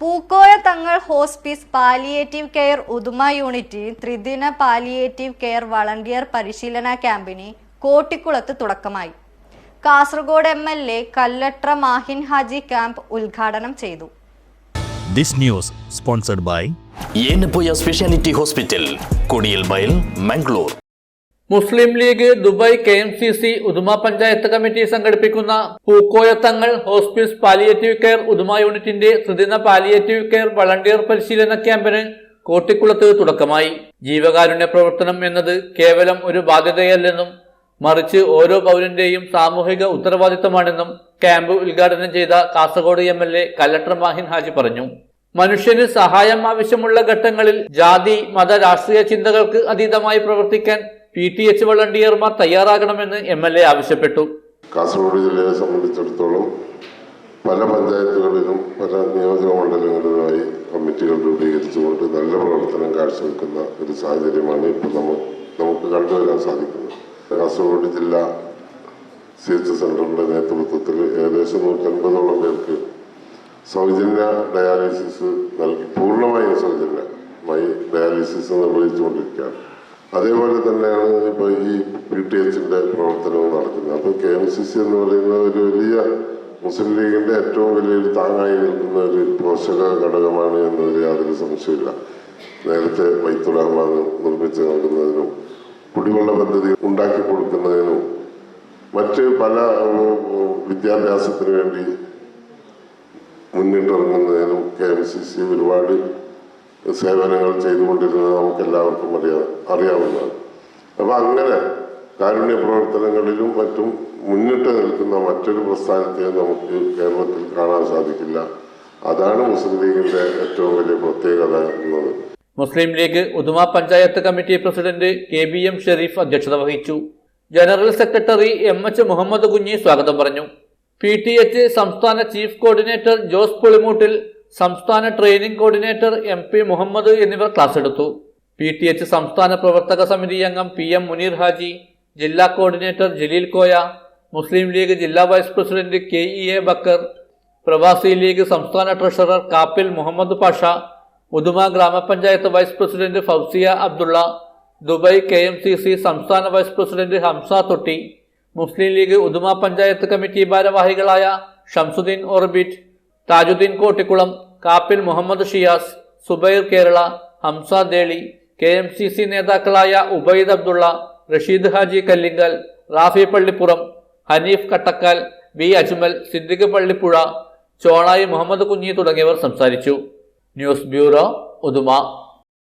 Pookoya Thangal hospice palliative care Uduma യൂണിറ്റിൽ ത്രിദിന palliative care volunteer പരിശീലന ക്യാമ്പിന് കോട്ടിക്കുളത്ത് തുടക്കമായി. കാസർഗോഡ് MLA കല്ലട്ര മാഹിൻ ഹാജി ക്യാമ്പ് ഉദ്ഘാടനം ചെയ്തു. This news sponsored by Yenappoya Speciality Hospital, Kodiyalbayal, Mangalore. Muslim League Dubai KMCC Uduma panchayat committee സംഘടിപ്പിക്കുന്ന പൂക്കോയ തങ്ങൾ ഹോസ്പിസ് പാലിയേറ്റീവ് കെയർ ഉദുമ യൂണിറ്റിന്റെ ത്രിദിന പാലിയേറ്റീവ് കെയർ വളണ്ടിയർ പരിശീലന ക്യാമ്പിന് കോട്ടിക്കുളത്ത് തുടക്കമായി. ജീവകാരുണ്യ പ്രവർത്തനം എന്നത് കേവലം ഒരു ബാധ്യതയല്ലെന്നും മറിച്ച് ഓരോ പൗരന്റെയും സാമൂഹിക ഉത്തരവാദിത്തമാണെന്നും ക്യാമ്പ് ഉദ്ഘാടനം ചെയ്ത കാസർഗോഡ് MLA കല്ലട്ര മാഹിൻ ഹാജി പറഞ്ഞു. മനുഷ്യന് സഹായം ആവശ്യമുള്ള ഘട്ടങ്ങളിൽ ജാതി മത രാഷ്ട്രീയ ചിന്തകൾക്ക് അതീതമായി പ്രവർത്തിക്കാൻ PTH വളണ്ടിയർമാർ തയ്യാറാകണമെന്ന് MLA ആവശ്യപ്പെട്ടു. കാസർഗോഡ് ജില്ലയെ സംബന്ധിച്ചിടത്തോളം പല പഞ്ചായത്തുകളിലും പല നിയോജക മണ്ഡലങ്ങളിലുമായി കമ്മിറ്റികൾ രൂപീകരിച്ചുകൊണ്ട് നല്ല പ്രവർത്തനം കാഴ്ചവെക്കുന്ന ഒരു സാഹചര്യമാണ് ഇപ്പോൾ നമുക്ക് കണ്ടുവരാൻ സാധിക്കുന്നത്. കാസർഗോഡ് ജില്ലാ CH സെന്ററിന്റെ നേതൃത്വത്തിൽ ഏകദേശം 150ഓളം പേർക്ക് സൗജന്യ ഡയാലിസിസ് നൽകി പൂർണ്ണമായും സൗജന്യമായി ഡയാലിസിസ് നിർവഹിച്ചുകൊണ്ടിരിക്കുകയാണ്. അതേപോലെ തന്നെയാണ് ഇപ്പോൾ ഈ PTHന്റെ പ്രവർത്തനവും നടക്കുന്നത്. അപ്പോൾ KMCC എന്ന് പറയുന്ന ഒരു വലിയ മുസ്ലിം ലീഗിന്റെ ഏറ്റവും വലിയൊരു താങ്ങായി നിൽക്കുന്ന ഒരു പോഷക ഘടകമാണ് എന്നതിൽ യാതൊരു സംശയമില്ല. നേരത്തെ ബൈത്തുൽ റഹ്മാൻ നിർമ്മിച്ച് നൽകുന്നതിനും കുടിവെള്ള പദ്ധതി ഉണ്ടാക്കി കൊടുക്കുന്നതിനും മറ്റ് പല വിദ്യാഭ്യാസത്തിന് വേണ്ടി മുന്നിട്ടിറങ്ങുന്നതിനും KMCC ഒരുപാട് സേവനങ്ങൾ ചെയ്തുകൊണ്ടിരുന്നത് നമുക്ക് എല്ലാവർക്കും അറിയാവുന്നതാണ്. അപ്പം അങ്ങനെ കാരുണ്യ പ്രവർത്തനങ്ങളിലും മറ്റും മുന്നിട്ട് നിൽക്കുന്ന മറ്റൊരു പ്രസ്ഥാനത്തെ നമുക്ക് കേരളത്തിൽ കാണാൻ സാധിക്കില്ല. അതാണ് മുസ്ലിം ലീഗിന്റെ ഏറ്റവും വലിയ പ്രത്യേകത എന്നത്. Muslim league Uduma panchayat committee president KBM Shareef അധ്യക്ഷത വഹിച്ചു. General secretary MH Muhammad Kunhi സ്വാഗതം പറഞ്ഞു. PTH സംസ്ഥാന ചീഫ് കോർഡിനേറ്റർ ജോസ് പുളിമൂട്ടിൽ, സംസ്ഥാന ട്രെയിനിംഗ് കോർഡിനേറ്റർ MP മുഹമ്മദ് എന്നിവർ ക്ലാസ് എടുത്തു. PTH സംസ്ഥാന പ്രവർത്തക സമിതി അംഗം PM മുനീർ ഹാജി, ജില്ലാ coordinator Jaleel Koya, Muslim League ജില്ലാ വൈസ് പ്രസിഡന്റ് KEA ബക്കർ, പ്രവാസി ലീഗ് സംസ്ഥാന ട്രഷറർ കാപ്പിൽ മുഹമ്മദ് പാഷ, ഉദുമ ഗ്രാമപഞ്ചായത്ത് vice president Fousiya Abdulla, Dubai KMCC സംസ്ഥാന vice president Hamsa Thotti, Muslim league Uduma panchayat committee ഭാരവാഹികളായ ഷംസുദ്ദീൻ ഓർബിറ്റ്, താജുദ്ദീൻ കോട്ടിക്കുളം, കാപ്പിൽ മുഹമ്മദ് ഷിയാസ്, സുബൈർ കേരള, ഹംസ ദേളി, KMCC നേതാക്കളായ ഉബൈദ് അബ്ദുള്ള, റഷീദ് ഹാജി കല്ലിങ്കൽ, റാഫി പള്ളിപ്പുറം, ഹനീഫ് കട്ടക്കാൽ, B അജ്മൽ, സിദ്ദിഖ് പള്ളിപ്പുഴ, ചോണായി മുഹമ്മദ് കുഞ്ഞി തുടങ്ങിയവർ സംസാരിച്ചു. News bureau, Uduma.